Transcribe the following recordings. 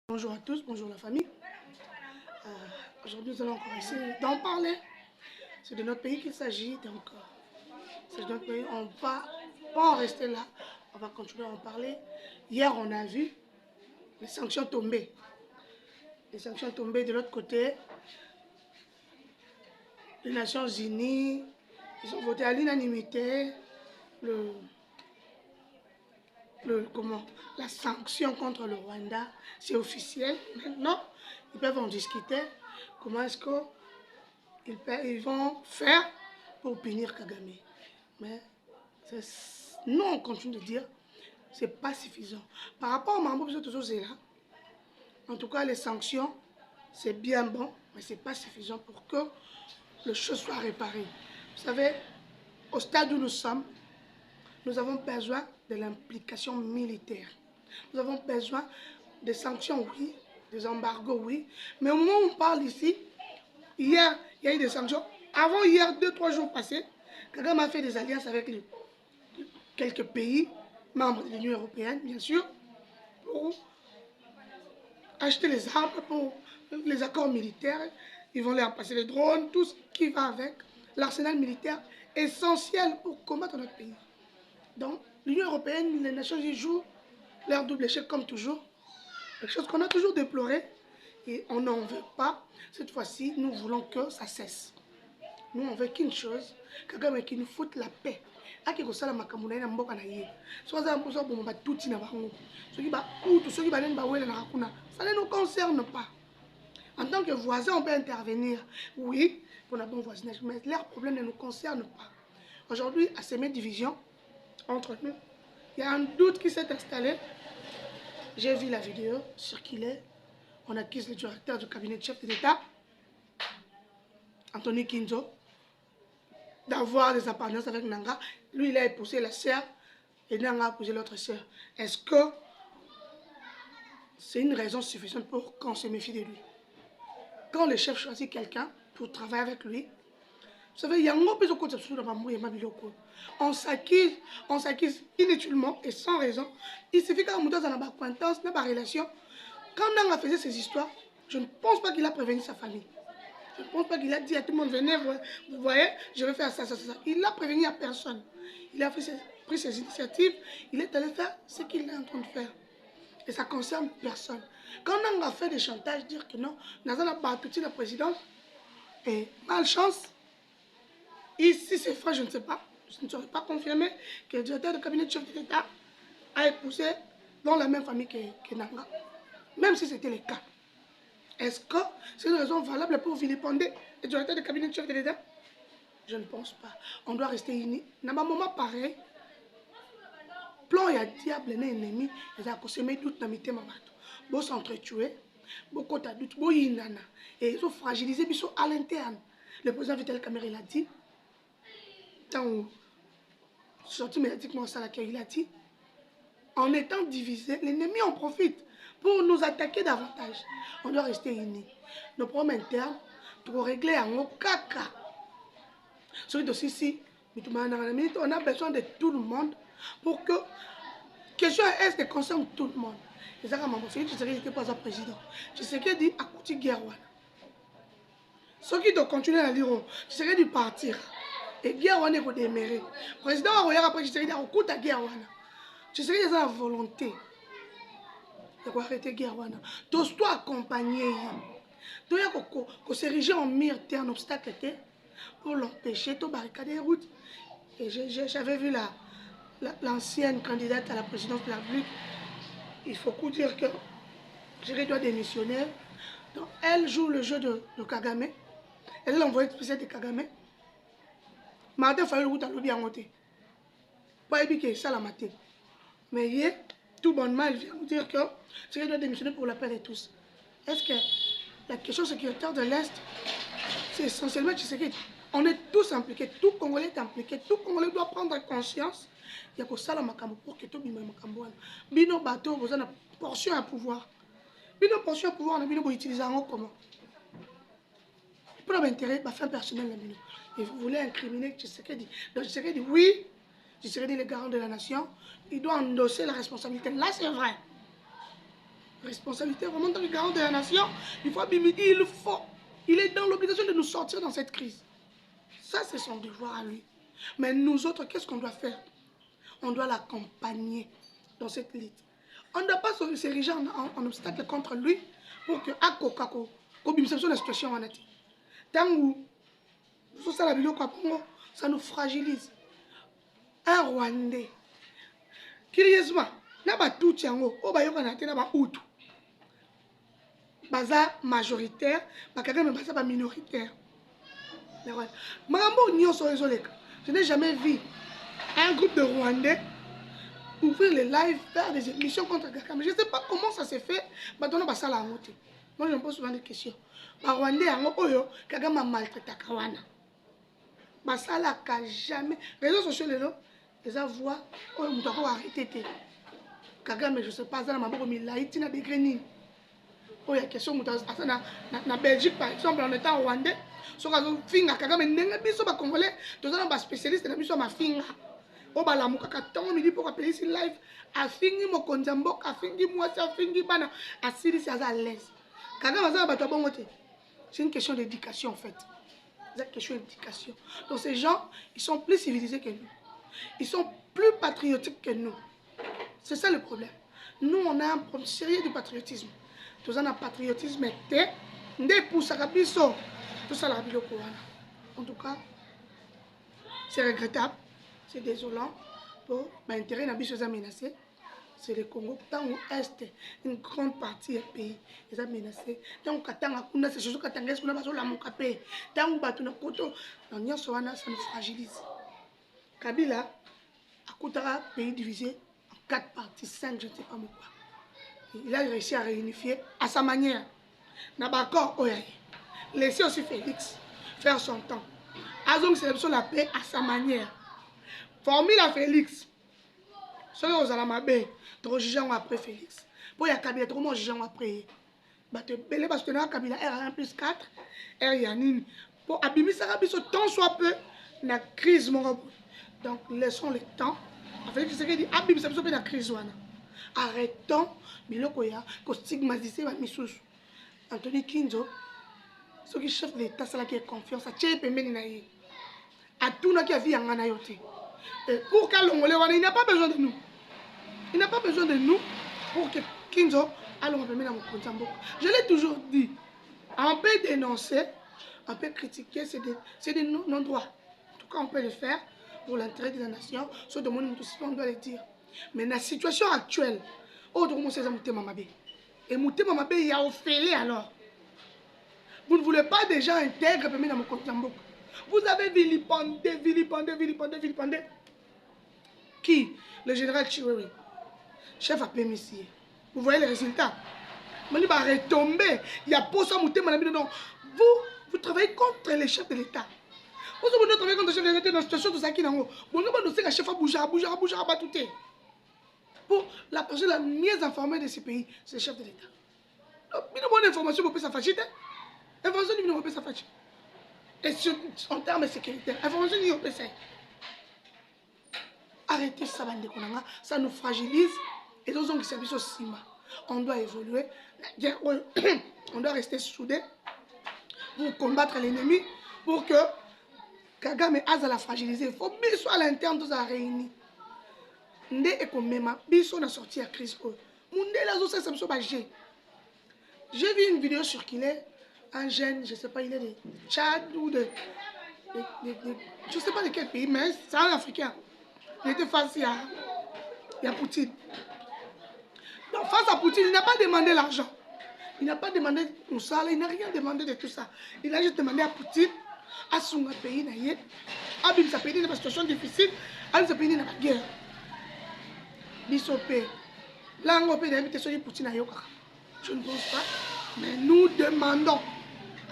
Bonjour à tous, bonjour la famille. Aujourd'hui, nous allons encore essayer d'en parler. C'est de notre pays qu'il s'agit, donc c'est de notre pays. On ne va pas en rester là, on va continuer à en parler. Hier, on a vu les sanctions tomber. Les sanctions tombées de l'autre côté. Les Nations Unies, ils ont voté à l'unanimité la sanction contre le Rwanda. C'est officiel. Maintenant, ils peuvent en discuter. Comment est-ce qu'ils vont faire pour punir Kagame. Mais nous, on continue de dire c'est pas suffisant. Par rapport au Mambo, c'est là. En tout cas, les sanctions, c'est bien bon, mais c'est pas suffisant pour que le chose soit réparé. Vous savez, au stade où nous sommes, nous avons besoin de l'implication militaire. Nous avons besoin des sanctions, oui, des embargos, oui. Mais au moment où on parle ici, hier, il y a eu des sanctions. Avant hier, 2-3 jours passés, Kagame a fait des alliances avec quelques pays, membres de l'Union européenne, bien sûr, pour acheter les armes, pour les accords militaires. Ils vont leur passer les drones, tout ce qui va avec l'arsenal militaire essentiel pour combattre notre pays. Donc, l'Union européenne, les Nations Unies jouent leur double échec comme toujours. Quelque chose qu'on a toujours déploré et on n'en veut pas. Cette fois-ci, nous voulons que ça cesse. Nous, on veut qu'une chose, Kagame qui nous foute la paix. Aki kosala makambo na mboka na ye. Soza mposo bomba tuti na bango. Soki ba kutu, soki ba neni ba wele na kuna. Ça ne nous concerne pas. En tant que voisins, on peut intervenir. Oui, pour un bon voisinage, mais leurs problèmes ne nous concernent pas. Aujourd'hui, à ces divisions entre nous, il y a un doute qui s'est installé. J'ai vu la vidéo circuler. On accuse le directeur du cabinet de chef de l'État, Anthony Kinzo, d'avoir des apparences avec Nanga. Lui, il a épousé la sœur et Nanga a épousé l'autre sœur. Est-ce que c'est une raison suffisante pour qu'on se méfie de lui? Quand le chef choisit quelqu'un pour travailler avec lui, vous savez, il y a un peu de côté sur on s'acquise inutilement et sans raison. Il suffit qu'un mouton dans la acquaintance, dans la relation. Quand Nanga faisait ces histoires, je ne pense pas qu'il a prévenu sa famille. Je ne pense pas qu'il a dit à tout le monde, venez, vous voyez, je vais faire ça, ça, ça. Il n'a prévenu à personne. Il a pris ses initiatives, il est allé faire ce qu'il est en train de faire. Et ça ne concerne personne. Quand on a fait des chantages, dire que non, nous avons battu la présidence, et malchance, ici c'est vrai, je ne sais pas, je ne saurais pas confirmer que le directeur du cabinet de chef de l'État a épousé dans la même famille que Nanga, même si c'était le cas. Est-ce que c'est une raison valable pour vilipender le directeur du cabinet de chef de l'État? Je ne pense pas. On doit rester unis. Dans un moment pareil, plan et diable et ennemi, ils ont semé doute dans mes mabato. Ils s'entretuer, beaucoup de doute, beaucoup d'inana. Et ils ont fragilisé à l'interne. Le président Vital Kamerhe l'a dit, dans sorti médiatiquement ça il a dit, en étant divisé, l'ennemi en profite pour nous attaquer davantage. On doit rester unis. Nos problèmes internes, pour régler en caca. Celui de Sissi, on a besoin de tout le monde pour que question est-ce que concerne tout le monde. Et ça, tu sais qu'il n'était pas un président. Tu sais qu'il dit à côté guerre. Ceux qui doivent continuer à lire, tu sais qu'il partir. Et guerre, on est pour démarrer. Le président a regardé après, tu sais qu'il a écouté la guerre. Tu sais qu'il a la volonté de arrêter la guerre. Tu dois accompagner. Tu dois s'ériger en mire, un obstacle pour l'empêcher, de barricader les routes. Et j'avais vu l'ancienne candidate à la présidence de la République. Il faut dire que Jéré doit démissionner. Donc elle joue le jeu de Kagame. Elle l'a envoyé spécial de Kagame. Martin il fallait le route à l'objet en côté. Pas épiqué, ça la maté. Mais hier, tout bonnement, elle vient nous dire que Jéré doit démissionner pour la paix de tous. Est-ce que la question sécuritaire de l'Est, c'est essentiellement Tshisekedi? On est tous impliqués, tout Congolais est impliqué, tout Congolais doit prendre conscience. Il y a que ça la makambo pour que tout bima makambo. Bino bateau, vous avez une portion à pouvoir. Bino portion à pouvoir, on a bino utiliser comment? Pour l'intérêt, ma fin personnelle, et vous voulez incriminer Tshisekedi. Donc Tshisekedi, oui, Tshisekedi est le garant de la nation, il doit endosser la responsabilité. Là, c'est vrai. responsabilité vraiment dans le garant de la nation. Il est dans l'obligation de nous sortir dans cette crise. Ça, c'est son devoir à lui. Mais nous autres, qu'est-ce qu'on doit faire? On doit l'accompagner dans cette lutte. On ne doit pas s'ériger en obstacle contre lui pour que la situation en été. Tant que ça nous fragilise. Un Rwandais, curieusement, n'a pas tout yango, o ba yokana te na ba utu. Baza majoritaire, ba kagame baza ba minoritaire. Marambo nyonso ezoleka. Je n'ai jamais vu un groupe de Rwandais ouvrir les lives, faire des émissions contre Kagame. Je ne sais pas comment ça s'est fait. Maintenant, ça l'a monté. Moi, je me pose souvent des questions. Les Rwandais, Kagame a maltraité Kawana. Ça l'a jamais. Les réseaux sociaux, les voix, on doit arrêter. Kagame, je ne sais pas, ça m'a dit qu'il y a des grenades. Il y a question en Belgique, par exemple, en étant Rwandais, si on a un finger, Kagame, on a un Congolais, on a un spécialiste, on a un finger. On va la mouka quand on me dit pour appeler ici live a fingi mo konzambo a fingi moi ça fingi bana a siri c'est à l'aise Kagame ça ba bon côté c'est une question d'éducation en fait c'est une question d'éducation donc ces gens ils sont plus civilisés que nous ils sont plus patriotiques que nous c'est ça le problème nous on a un problème sérieux du patriotisme tous on a patriotisme était ndé pour ça kabiso tout ça la biloko en tout cas c'est regrettable. C'est désolant pour l'intérêt de menacé. C'est le Congo. Tant où Est, une grande partie du pays est menacée. Tant où Katanga, c'est juste Katanga, c'est la Mokapé. Tant où Batuna Koto, ça nous fragilise. Kabila a Koutara, pays divisé en 4 parties, 5, je ne sais pas quoi. Il a réussi à réunifier à sa manière. Nabakor Oyaye. Laissez aussi Félix faire son temps. Azong célèbre la paix à sa manière. Formule à Félix. Ceux qui ont la trop juger après Félix. Pour y a Kabila, trop juger après. Parce que dans Kabila, R1 plus 4, R Yanine. Pour abîmer ça, tant soit peu, la crise. Donc laissons le temps. Félix, c'est ce qu'il dit, abîmer ça, la crise. Arrêtons, Bilokoya, que stigmatiser la misous. Anthony Kinzo, ceux qui chef de l'État, c'est là qui est confiance. À Tché Pembeninaï. À tout le monde qui a vu en Anayoté. Et pour Kalongolé, il n'a pas besoin de nous. Il n'a pas besoin de nous pour que Kinzo allons remettre dans mon compte. Je l'ai toujours dit. On peut dénoncer, on peut critiquer, c'est des non-droits. En tout cas, on peut le faire pour l'intérêt de la nation. Sur le monde, on doit le dire. Mais dans la situation actuelle, on doit commencer à monter Mamabé. Et monter Mamabé, il y a offert alors. Vous ne voulez pas déjà intègre dans mon compte. Vous avez vilipendé. Qui? Le général Chiwewe, chef à PMC. Vous voyez les résultats? Il va retomber. Il y a pour ça, non. Vous travaillez contre les chefs de l'État. Vous travaillez contre les chefs de l'État dans la situation de Saki Nango. Vous savez que le chef a bougé, tout. Pour la personne la mieux informée de ce pays, c'est le chef de l'État. Donc, il y a une bonne information pour sa fâchette. Information pour sa fâchette. Et en termes sécuritaires, information pour sa fâchette. Arrêtez ça, ça nous fragilise. Et nous avons service au CIMA. On doit évoluer. On doit rester soudés pour combattre l'ennemi. Pour que Kagame ait la fragiliser. Il faut bien soit à l'interne, tout ça réunir. Biso na sorti à crise. J'ai vu une vidéo circuler. Un jeune, je ne sais pas, il est de Tchad ou de je ne sais pas de quel pays, mais c'est un Africain. Il était face à Poutine. Donc face à Poutine, il n'a pas demandé l'argent. Il n'a pas demandé tout ça, il n'a rien demandé de tout ça. Il a juste demandé à Poutine, à son pays, à sa pays dans une situation difficile, à sa pays dans la guerre. Bissopé. Là, on peut dire que Poutine a eu. Je ne pense pas. Mais nous demandons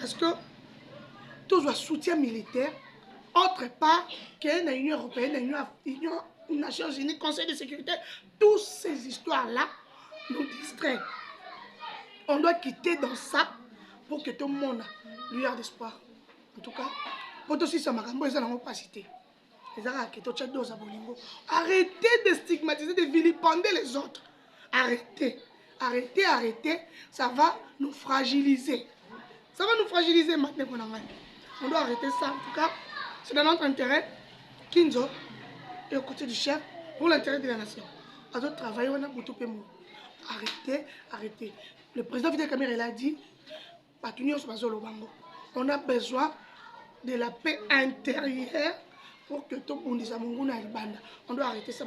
à ce que tout soit soutien militaire. Autre part, que l'Union européenne, l'Union Nations Unies, Conseil de sécurité, toutes ces histoires-là nous distraient. On doit quitter dans ça pour que tout le monde lui ait d'espoir. En tout cas, pour tous ces magambo, ils n'ont pas cité. Arrêtez de stigmatiser, de vilipender les autres. Arrêtez. arrêter, ça va nous fragiliser. Ça va nous fragiliser maintenant. On doit arrêter ça. En tout cas, c'est dans notre intérêt. Kinzo est aux côtés du chef pour l'intérêt de la nation. À d'autres travailler, on a beaucoup de mots. Arrêtez. Le président Fidel Kamere l'a dit, on a besoin de la paix intérieure pour que tout le monde dise on doit arrêter ça.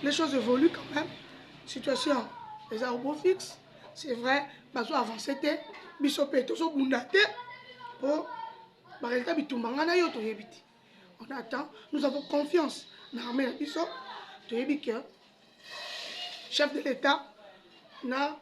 Les choses évoluent quand même. Situation, les arbres fixes, c'est vrai, bazo avancé te, bisopé to so bundate pour résultat bitumbanga na yo to yebiti. On attend, nous avons confiance dans l'armée biso to yebi que chef de l'État na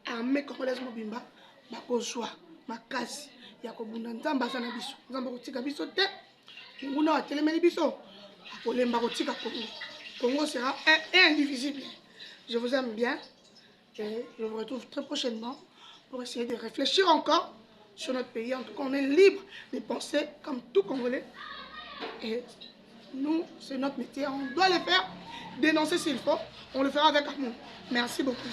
armée congolaise mobimba bakozwa makasi ya kobunda nzamba sana biso. Nzamba kotika biso te. Nguna wa telemeli biso akolemba kotika Congo. Congo sera indivisible. Je vous aime bien et je vous retrouve très prochainement pour essayer de réfléchir encore sur notre pays. En tout cas, on est libre de penser comme tout Congolais. Et nous, c'est notre métier. On doit le faire, dénoncer s'il faut. On le fera avec amour. Merci beaucoup.